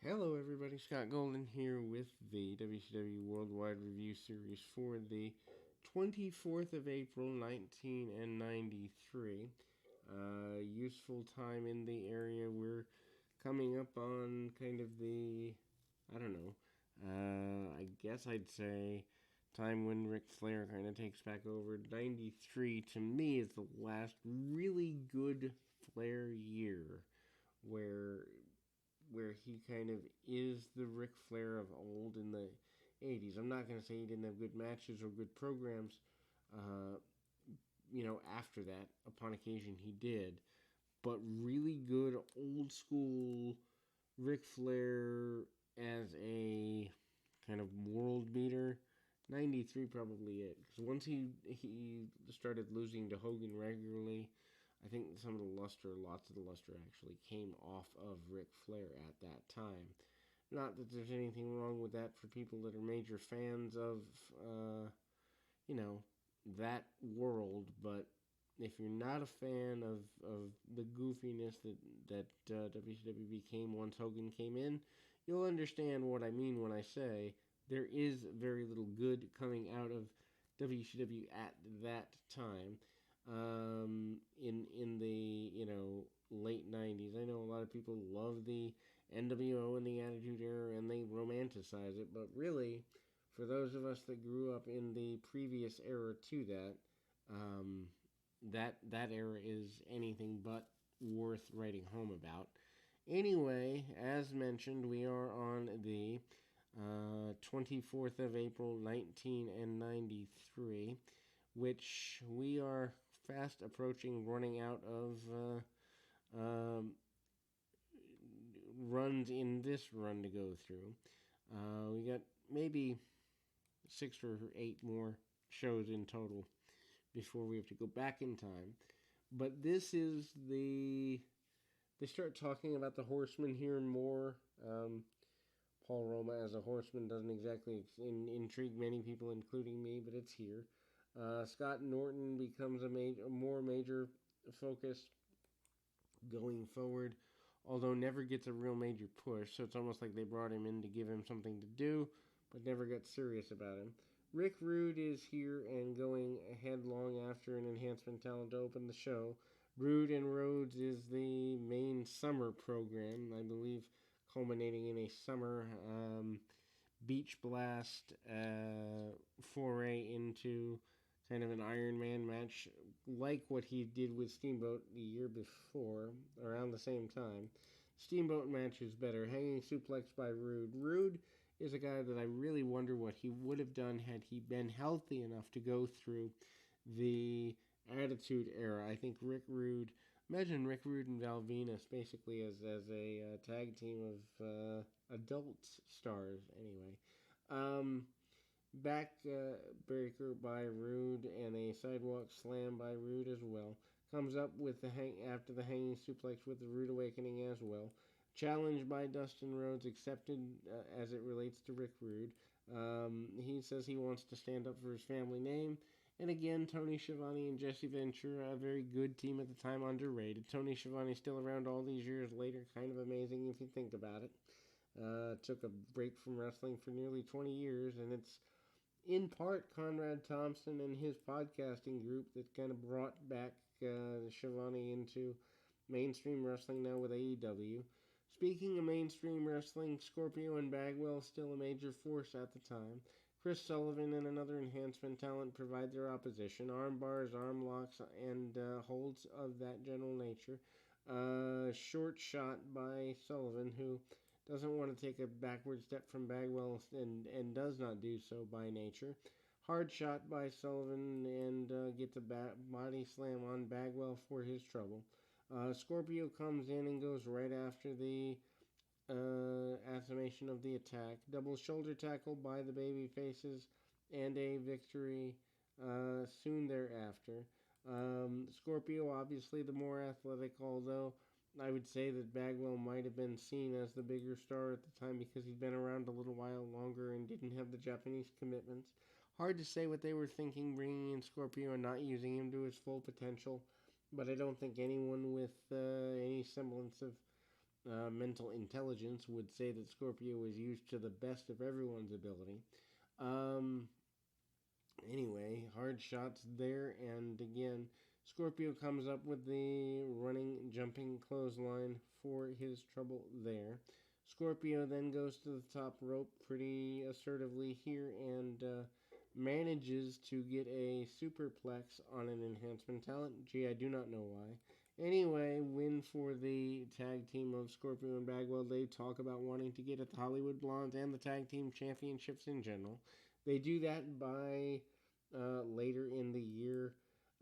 Hello, everybody. Scott Golden here with the WCW Worldwide Review Series for the 24th of April, 1993. Useful time in the area. We're coming up on kind of I don't know, I guess I'd say time when Ric Flair kind of takes back over. 93 to me is the last really good Flair year where he kind of is the Ric Flair of old in the 80s. I'm not going to say he didn't have good matches or good programs, uh, after that. Upon occasion, he did. But really good old school Ric Flair as a kind of world beater. 93 probably it. Because once he started losing to Hogan regularly, I think lots of the luster actually came off of Ric Flair at that time. Not that there's anything wrong with that for people that are major fans of, you know, that world, but if you're not a fan of the goofiness that WCW became once Hogan came in, you'll understand what I mean when I say there is very little good coming out of WCW at that time. In the late 90s. I know a lot of people love the NWO and the Attitude Era and they romanticize it, but really, for those of us that grew up in the previous era to that, um, that era is anything but worth writing home about. Anyway, as mentioned, we are on the 24th of April, 1993, which we are fast approaching running out of runs in this run to go through. We got maybe 6 or 8 more shows in total before we have to go back in time. But this is they start talking about the Horsemen here more. Paul Roma as a Horseman doesn't exactly intrigue many people, including me, but it's here. Scott Norton becomes a more major focus going forward, although never gets a real major push, so it's almost like they brought him in to give him something to do, but never got serious about him. Rick Rude is here and going headlong after an enhancement talent to open the show. Rude and Rhodes is the main summer program, I believe, culminating in a summer beach blast foray into kind of an Iron Man match, like what he did with Steamboat the year before, around the same time. Steamboat match is better. Hanging suplex by Rude. Rude is a guy that I really wonder what he would have done had he been healthy enough to go through the Attitude Era. I think Rick Rude, imagine Rick Rude and Val Venus basically as a tag team of adult stars, anyway. Backbreaker by Rude and a sidewalk slam by Rude as well. Comes up with after the hanging suplex with the Rude Awakening as well. Challenged by Dustin Rhodes, accepted as it relates to Rick Rude. He says he wants to stand up for his family name. And again, Tony Schiavone and Jesse Ventura, a very good team at the time, underrated. Tony Schiavone still around all these years later, kind of amazing if you think about it. Took a break from wrestling for nearly 20 years, and it's in part Conrad Thompson and his podcasting group that kind of brought back Schiavone into mainstream wrestling now with AEW. Speaking of mainstream wrestling, Scorpio and Bagwell still a major force at the time. Chris Sullivan and another enhancement talent provide their opposition. Arm bars, arm locks, and holds of that general nature. Short shot by Sullivan, who doesn't want to take a backward step from Bagwell and does not do so by nature. Hard shot by Sullivan and gets a body slam on Bagwell for his trouble. Scorpio comes in and goes right after the affirmation of the attack. Double shoulder tackle by the baby faces and a victory soon thereafter. Scorpio, obviously the more athletic, although I would say that Bagwell might have been seen as the bigger star at the time because he'd been around a little while longer and didn't have the Japanese commitments. Hard to say what they were thinking bringing in Scorpio and not using him to his full potential, but I don't think anyone with any semblance of mental intelligence would say that Scorpio was used to the best of everyone's ability. Um, Anyway, hard shots there, and again, Scorpio comes up with the running, jumping clothesline for his trouble there. Scorpio then goes to the top rope pretty assertively here and manages to get a superplex on an enhancement talent. Gee, I do not know why. Anyway, win for the tag team of Scorpio and Bagwell. They talk about wanting to get at the Hollywood Blondes and the tag team championships in general. They do that by later in the year,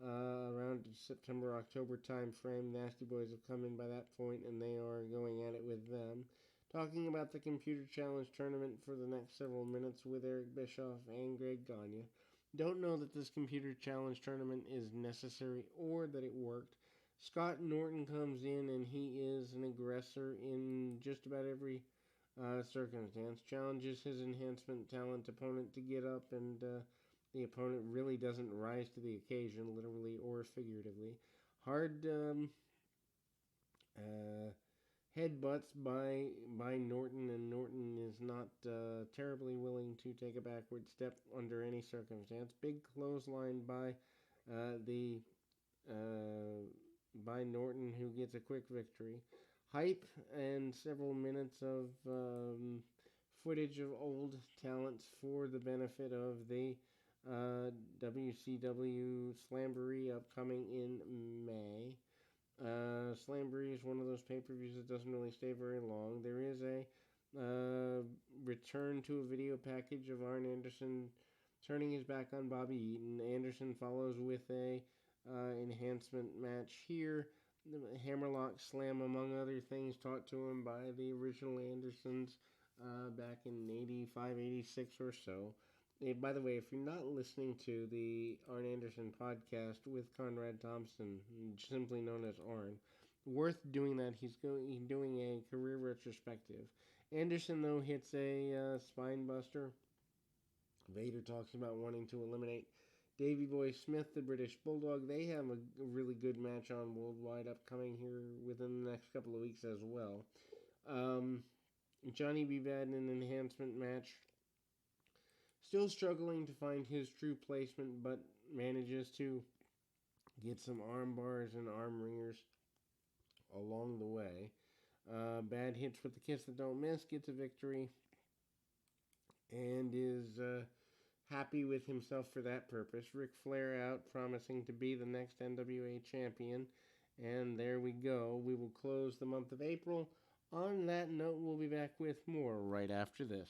around September, October time frame. Nasty Boys have come in by that point, and they are going at it with them. Talking about the Computer Challenge tournament for the next several minutes with Eric Bischoff and Greg Gagne. Don't know that this Computer Challenge tournament is necessary or that it worked. Scott Norton comes in, and he is an aggressor in just about every circumstance. Challenges his enhancement talent opponent to get up, and the opponent really doesn't rise to the occasion, literally or figuratively. Hard headbutts by Norton, and Norton is not terribly willing to take a backward step under any circumstance. Big clothesline the by Norton, who gets a quick victory. Hype and several minutes of footage of old talents for the benefit of the WCW Slamboree upcoming in May. Slamboree is one of those pay-per-views that doesn't really stay very long. There is a return to a video package of Arn Anderson turning his back on Bobby Eaton. Anderson follows with a enhancement match here. The hammerlock slam, among other things, taught to him by the original Andersons back in 85, 86 or so. By the way, if you're not listening to the Arn Anderson podcast with Conrad Thompson, simply known as Arn, worth doing that. He's doing a career retrospective. Anderson, though, hits a spine buster. Vader talks about wanting to eliminate Davey Boy Smith, the British Bulldog. They have a really good match on Worldwide upcoming here within the next couple of weeks as well. Johnny B. Bad in an enhancement match. Still struggling to find his true placement, but manages to get some arm bars and arm ringers along the way. Bad hits with the kiss that don't miss, gets a victory, and is happy with himself for that purpose. Ric Flair out, promising to be the next NWA champion. And there we go. We will close the month of April. On that note, we'll be back with more right after this.